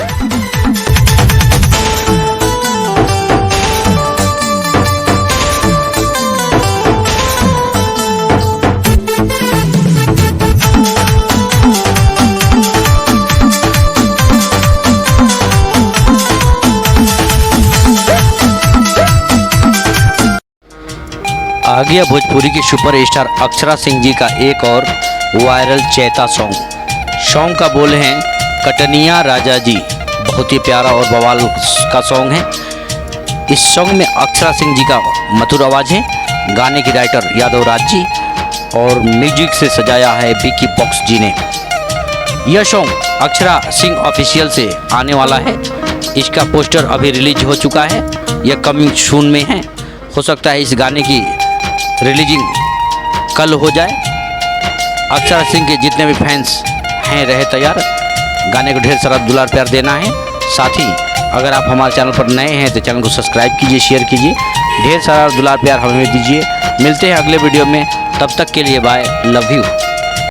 आ गया भोजपुरी की सुपरस्टार अक्षरा सिंह जी का एक और वायरल चैता सॉन्ग का बोल हैं कटनिया राजा जी। बहुत ही प्यारा और बवाल का सॉन्ग है। इस सॉन्ग में अक्षरा सिंह जी का मधुर आवाज़ है। गाने की राइटर यादव राज जी और म्यूजिक से सजाया है विकी बॉक्स जी ने। यह सॉन्ग अक्षरा सिंह ऑफिशियल से आने वाला है। इसका पोस्टर अभी रिलीज हो चुका है। यह कमिंग सून में है। हो सकता है इस गाने की रिलीजिंग कल हो जाए। अक्षरा सिंह के जितने भी फैंस हैं रहे तैयार। गाने को ढेर सारा दुलार प्यार देना है। साथ ही अगर आप हमारे चैनल पर नए हैं तो चैनल को सब्सक्राइब कीजिए, शेयर कीजिए, ढेर सारा दुलार प्यार हमें दीजिए। मिलते हैं अगले वीडियो में, तब तक के लिए बाय, लव यू।